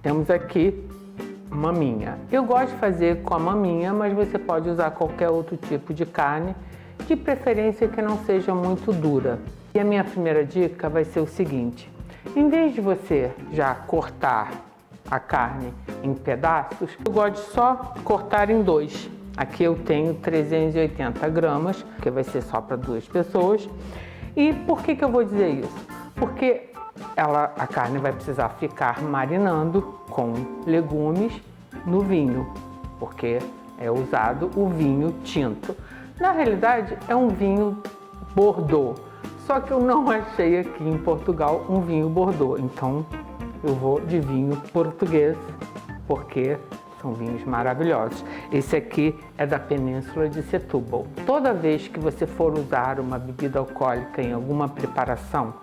Temos aqui maminha. Eu gosto de fazer com a maminha, mas você pode usar qualquer outro tipo de carne, de preferência que não seja muito dura. E a minha primeira dica vai ser o seguinte: em vez de você já cortar a carne em pedaços, eu gosto de só cortar em dois. Aqui eu tenho 380 gramas, que vai ser só para 2 pessoas. E por que eu vou dizer isso? Porque a carne vai precisar ficar marinando com legumes no vinho, porque é usado o vinho tinto. Na realidade é um vinho Bordeaux, só que eu não achei aqui em Portugal um vinho Bordeaux, então eu vou de vinho português, porque são vinhos maravilhosos. Esse aqui é da Península de Setúbal. Toda vez que você for usar uma bebida alcoólica em alguma preparação,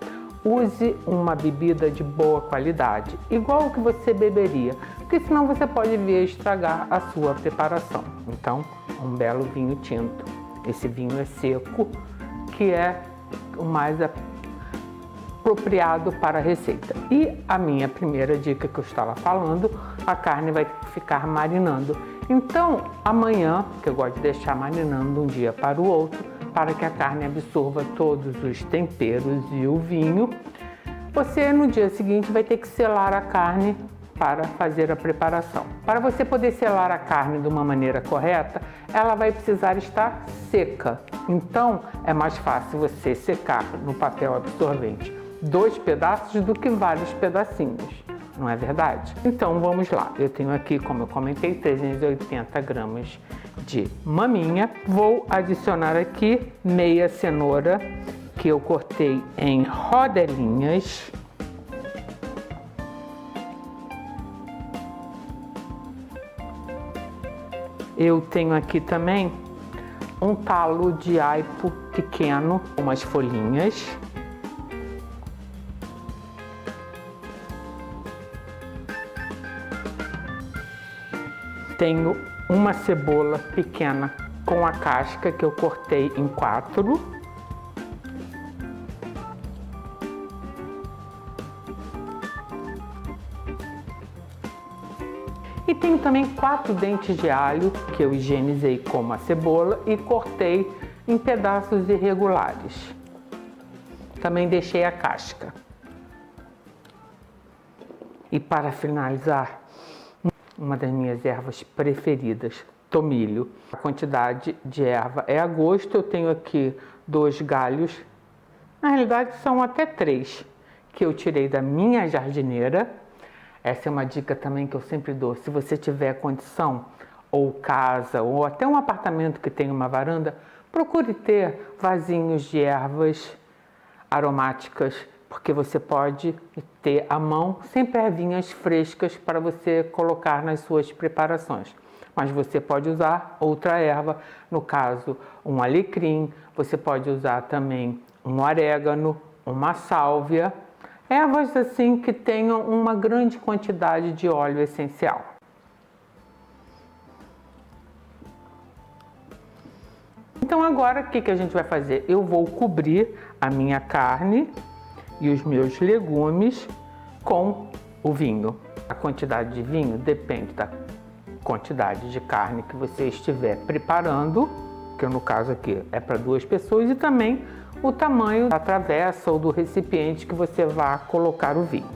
use uma bebida de boa qualidade, igual o que você beberia, porque senão você pode vir a estragar a sua preparação. Então, um belo vinho tinto. Esse vinho é seco, que é o mais apropriado para a receita. E a minha primeira dica que eu estava falando, a carne vai ficar marinando. Então, amanhã, que eu gosto de deixar marinando de um dia para o outro, para que a carne absorva todos os temperos e o vinho, você no dia seguinte vai ter que selar a carne para fazer a preparação. Para você poder selar a carne de uma maneira correta, ela vai precisar estar seca. Então, é mais fácil você secar no papel absorvente 2 pedaços do que vários pedacinhos, não é verdade? Então, vamos lá. Eu tenho aqui, como eu comentei, 380 gramas de maminha. Vou adicionar aqui meia cenoura, que eu cortei em rodelinhas. Eu tenho aqui também um talo de aipo pequeno, umas folhinhas. Tenho uma cebola pequena com a casca que eu cortei em 4. E tenho também 4 dentes de alho que eu higienizei com a cebola e cortei em pedaços irregulares. Também deixei a casca. E para finalizar, uma das minhas ervas preferidas, tomilho. A quantidade de erva é a gosto. Eu tenho aqui 2 galhos, na realidade são até 3, que eu tirei da minha jardineira. Essa é uma dica também que eu sempre dou. Se você tiver condição, ou casa, ou até um apartamento que tem uma varanda, procure ter vasinhos de ervas aromáticas, porque você pode ter à mão sempre ervinhas frescas para você colocar nas suas preparações. Mas você pode usar outra erva, no caso um alecrim, você pode usar também um orégano, uma sálvia, ervas assim que tenham uma grande quantidade de óleo essencial. Então agora o que a gente vai fazer? Eu vou cobrir a minha carne e os meus legumes com o vinho. A quantidade de vinho depende da quantidade de carne que você estiver preparando, que no caso aqui é para 2 pessoas, e também o tamanho da travessa ou do recipiente que você vai colocar o vinho.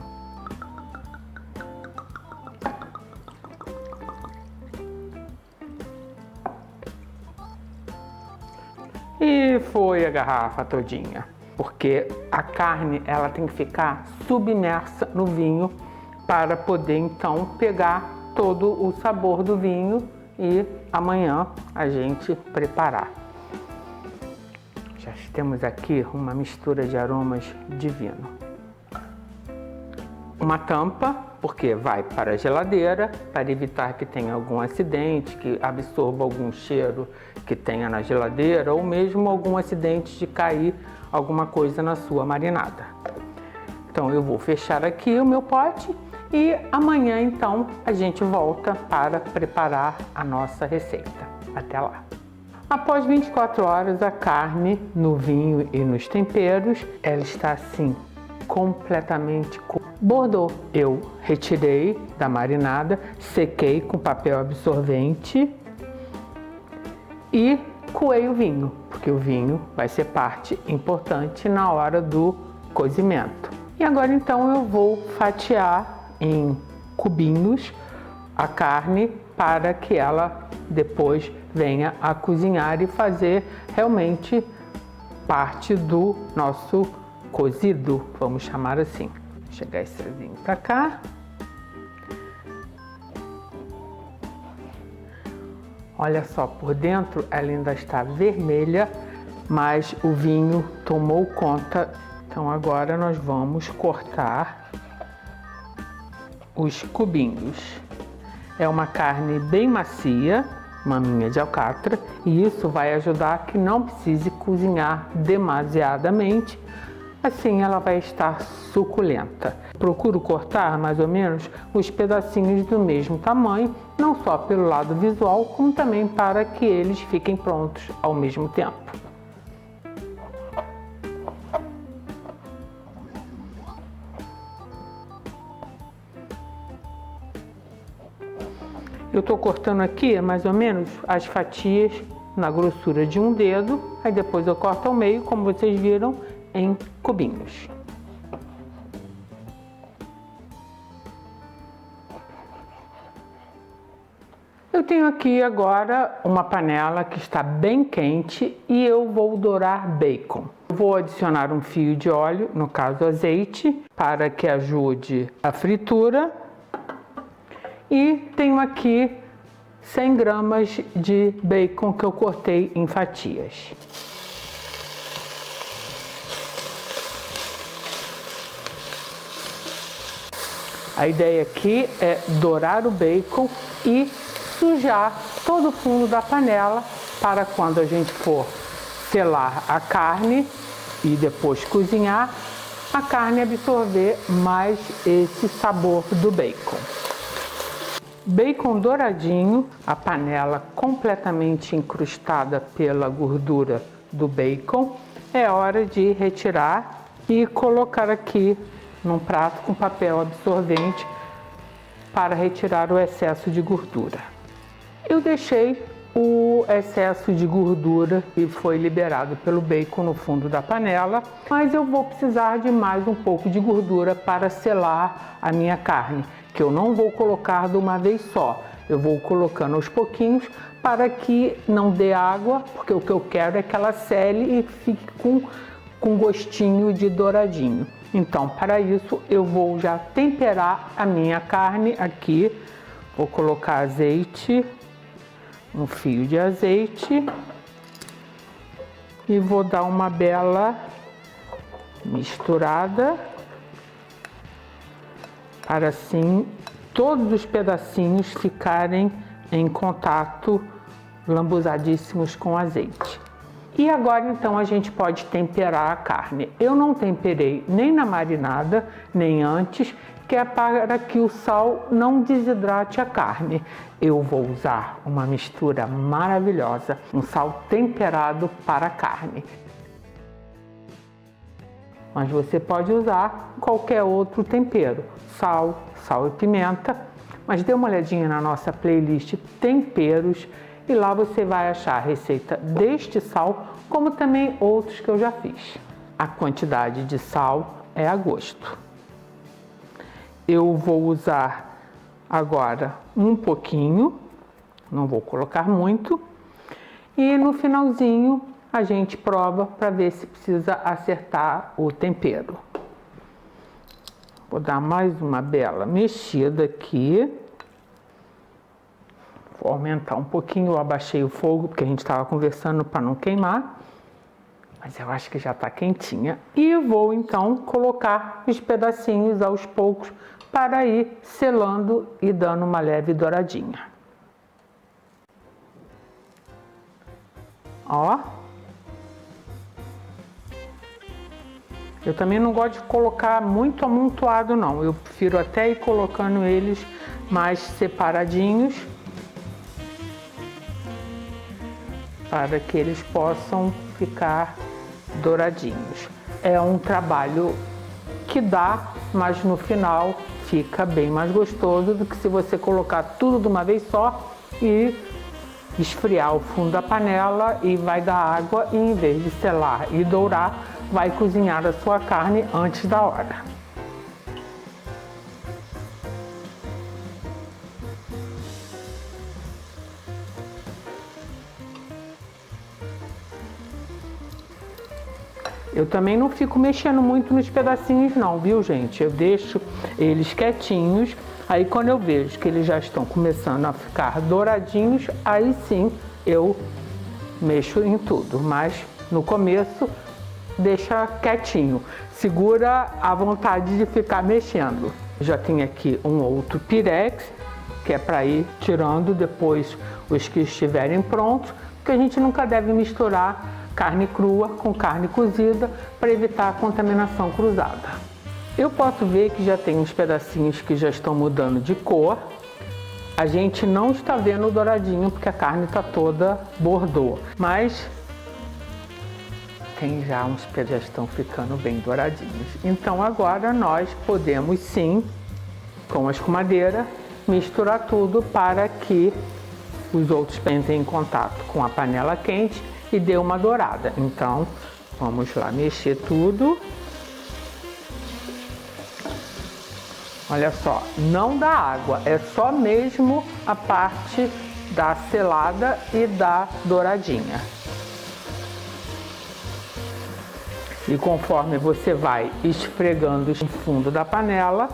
E foi a garrafa todinha. Porque a carne ela tem que ficar submersa no vinho para poder então pegar todo o sabor do vinho e amanhã a gente preparar. Já temos aqui uma mistura de aromas divino. Uma tampa, porque vai para a geladeira, para evitar que tenha algum acidente, que absorva algum cheiro que tenha na geladeira, ou mesmo algum acidente de cair alguma coisa na sua marinada. Então eu vou fechar aqui o meu pote e amanhã então a gente volta para preparar a nossa receita. Até lá! Após 24 horas, a carne no vinho e nos temperos, ela está assim completamente Bordeaux. Eu retirei da marinada, sequei com papel absorvente e coei o vinho, porque o vinho vai ser parte importante na hora do cozimento. E agora então eu vou fatiar em cubinhos a carne para que ela depois venha a cozinhar e fazer realmente parte do nosso cozido, vamos chamar assim. Vou chegar esse vinho para cá. Olha só, por dentro ela ainda está vermelha, mas o vinho tomou conta. Então agora nós vamos cortar os cubinhos. É uma carne bem macia, maminha de alcatra, e isso vai ajudar a que não precise cozinhar demasiadamente, assim ela vai estar suculenta. Procuro cortar mais ou menos os pedacinhos do mesmo tamanho, não só pelo lado visual, como também para que eles fiquem prontos ao mesmo tempo. Eu estou cortando aqui mais ou menos as fatias na grossura de um dedo, aí depois eu corto ao meio, como vocês viram, em cubinhos. Eu tenho aqui agora uma panela que está bem quente e eu vou dourar bacon. Vou adicionar um fio de óleo, no caso azeite, para que ajude a fritura. E tenho aqui 100 gramas de bacon que eu cortei em fatias. A ideia aqui é dourar o bacon e sujar todo o fundo da panela para quando a gente for selar a carne e depois cozinhar, a carne absorver mais esse sabor do bacon. Bacon douradinho, a panela completamente incrustada pela gordura do bacon, é hora de retirar e colocar aqui num prato com papel absorvente para retirar o excesso de gordura. Eu deixei o excesso de gordura que foi liberado pelo bacon no fundo da panela, mas eu vou precisar de mais um pouco de gordura para selar a minha carne, que eu não vou colocar de uma vez só. Eu vou colocando aos pouquinhos para que não dê água, porque o que eu quero é que ela sele e fique com gostinho de douradinho. Então, para isso, eu vou já temperar a minha carne aqui. Vou colocar azeite, um fio de azeite e vou dar uma bela misturada para assim todos os pedacinhos ficarem em contato, lambuzadíssimos com azeite. E agora então a gente pode temperar a carne. Eu não temperei nem na marinada, nem antes, que é para que o sal não desidrate a carne. Eu vou usar uma mistura maravilhosa, um sal temperado para a carne. Mas você pode usar qualquer outro tempero, sal e pimenta, mas dê uma olhadinha na nossa playlist temperos e lá você vai achar a receita deste sal, como também outros que eu já fiz. A quantidade de sal é a gosto. Eu vou usar agora um pouquinho, não vou colocar muito, e no finalzinho a gente prova para ver se precisa acertar o tempero. Vou dar mais uma bela mexida aqui. Vou aumentar um pouquinho, eu abaixei o fogo porque a gente estava conversando para não queimar, mas eu acho que já está quentinha. E vou então colocar os pedacinhos aos poucos para ir selando e dando uma leve douradinha. Ó. Eu também não gosto de colocar muito amontoado não, eu prefiro até ir colocando eles mais separadinhos para que eles possam ficar douradinhos. É um trabalho que dá, mas no final fica bem mais gostoso do que se você colocar tudo de uma vez só e esfriar o fundo da panela e vai dar água, e em vez de selar e dourar, vai cozinhar a sua carne antes da hora. Eu também não fico mexendo muito nos pedacinhos não, viu, gente? Eu deixo eles quietinhos, aí quando eu vejo que eles já estão começando a ficar douradinhos, aí sim eu mexo em tudo, mas no começo deixa quietinho, segura a vontade de ficar mexendo. Já tem aqui um outro pirex, que é para ir tirando depois os que estiverem prontos, porque a gente nunca deve misturar carne crua com carne cozida para evitar a contaminação cruzada. Eu posso ver que já tem uns pedacinhos que já estão mudando de cor. A gente não está vendo o douradinho porque a carne está toda bordô, mas tem já uns que já estão ficando bem douradinhos. Então agora nós podemos sim, com a escumadeira, misturar tudo para que os outros entrem em contato com a panela quente e dê uma dourada. Então, vamos lá mexer tudo. Olha só, não dá água, é só mesmo a parte da selada e da douradinha. E conforme você vai esfregando o fundo da panela,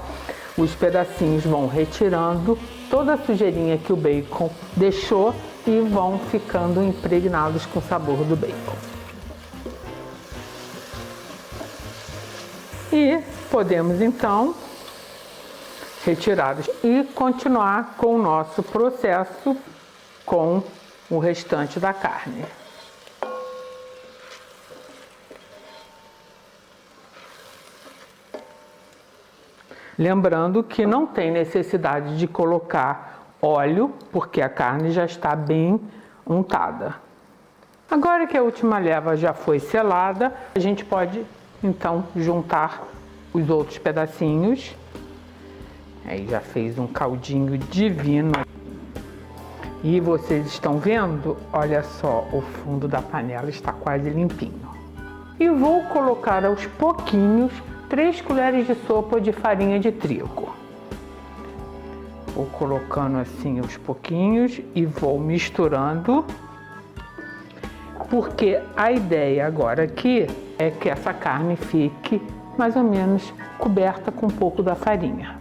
os pedacinhos vão retirando toda a sujeirinha que o bacon deixou e vão ficando impregnados com o sabor do bacon. E podemos então retirá-los e continuar com o nosso processo com o restante da carne. Lembrando que não tem necessidade de colocar óleo, porque a carne já está bem untada. Agora que a última leva já foi selada, a gente pode então juntar os outros pedacinhos. Aí já fez um caldinho divino. E vocês estão vendo? Olha só, o fundo da panela está quase limpinho. E vou colocar aos pouquinhos 3 colheres de sopa de farinha de trigo. Vou colocando assim aos pouquinhos e vou misturando, porque a ideia agora aqui é que essa carne fique mais ou menos coberta com um pouco da farinha.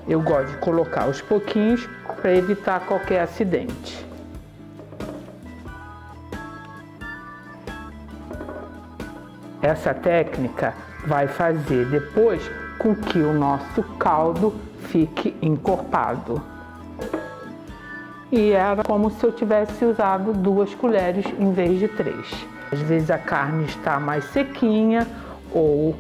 Eu gosto de colocar aos pouquinhos para evitar qualquer acidente. Essa técnica vai fazer depois com que o nosso caldo fique encorpado. E era como se eu tivesse usado 2 colheres em vez de 3. Às vezes a carne está mais sequinha ou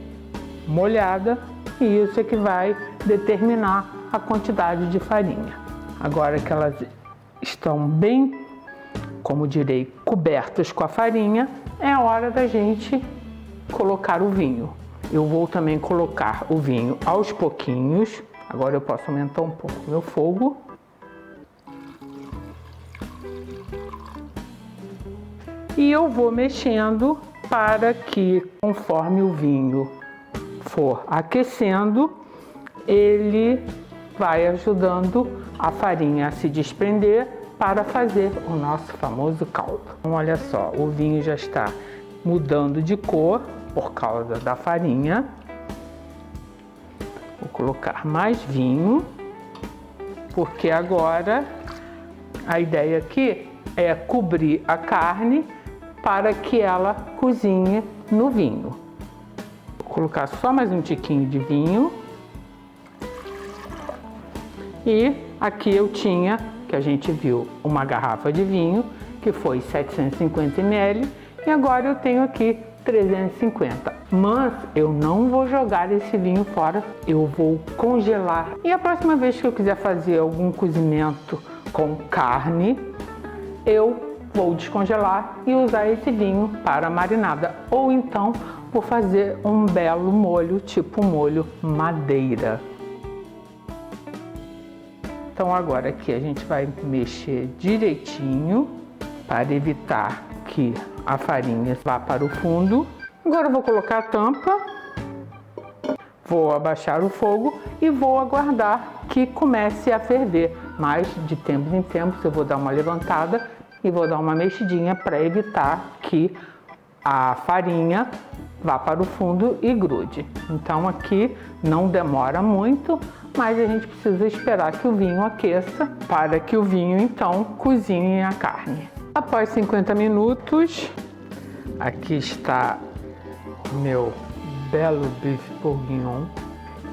molhada, e isso é que vai determinar a quantidade de farinha. Agora que elas estão bem, como direi, cobertas com a farinha, é hora da gente colocar o vinho. Eu vou também colocar o vinho aos pouquinhos. Agora eu posso aumentar um pouco o meu fogo. E eu vou mexendo para que, conforme o vinho for aquecendo, ele vai ajudando a farinha a se desprender para fazer o nosso famoso caldo. Então, olha só, o vinho já está mudando de cor por causa da farinha. Vou colocar mais vinho, porque agora a ideia aqui é cobrir a carne para que ela cozinhe no vinho. Vou colocar só mais um tiquinho de vinho. E aqui eu tinha, que a gente viu, uma garrafa de vinho, que foi 750 ml, e agora eu tenho aqui 350. Mas eu não vou jogar esse vinho fora, eu vou congelar. E a próxima vez que eu quiser fazer algum cozimento com carne, eu vou descongelar e usar esse vinho para marinada. Ou então vou fazer um belo molho, tipo molho madeira. Então agora aqui a gente vai mexer direitinho para evitar que a farinha vá para o fundo. Agora eu vou colocar a tampa, vou abaixar o fogo e vou aguardar que comece a ferver. Mas de tempos em tempos eu vou dar uma levantada e vou dar uma mexidinha para evitar que a farinha vá para o fundo e grude. Então aqui não demora muito, mas a gente precisa esperar que o vinho aqueça para que o vinho então cozinhe a carne. Após 50 minutos, aqui está meu belo bife bourguignon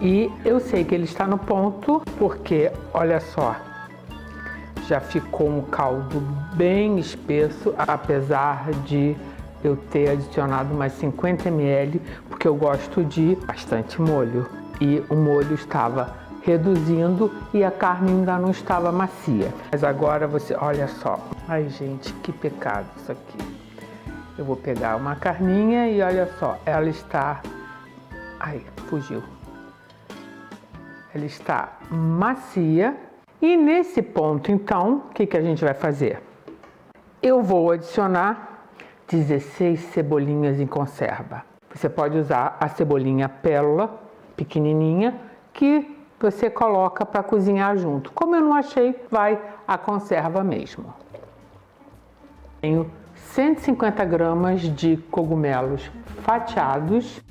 e eu sei que ele está no ponto porque, olha só, já ficou um caldo bem espesso, apesar de eu ter adicionado mais 50 ml, porque eu gosto de bastante molho. E o molho estava reduzindo e a carne ainda não estava macia. Mas agora você, olha só. Ai, gente, que pecado isso aqui. Eu vou pegar uma carninha e olha só, ela está... Ai, fugiu. Ela está macia. E nesse ponto, então, o que a gente vai fazer? Eu vou adicionar 16 cebolinhas em conserva. Você pode usar a cebolinha pérola, pequenininha, que você coloca para cozinhar junto. Como eu não achei, vai a conserva mesmo. Tenho 150 gramas de cogumelos fatiados.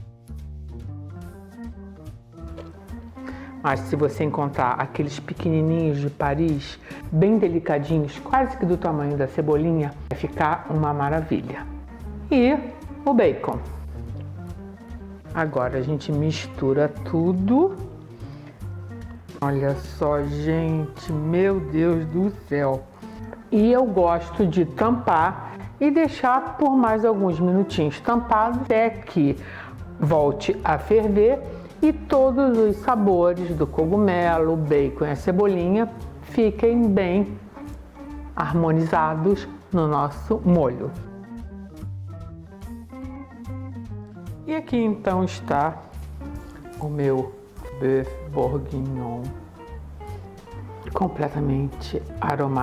Mas se você encontrar aqueles pequenininhos de Paris, bem delicadinhos, quase que do tamanho da cebolinha, vai ficar uma maravilha. E o bacon. Agora a gente mistura tudo. Olha só, gente, meu Deus do céu. E eu gosto de tampar e deixar por mais alguns minutinhos tampado até que volte a ferver e todos os sabores do cogumelo, o bacon e a cebolinha fiquem bem harmonizados no nosso molho. E aqui então está o meu bœuf bourguignon completamente aromático.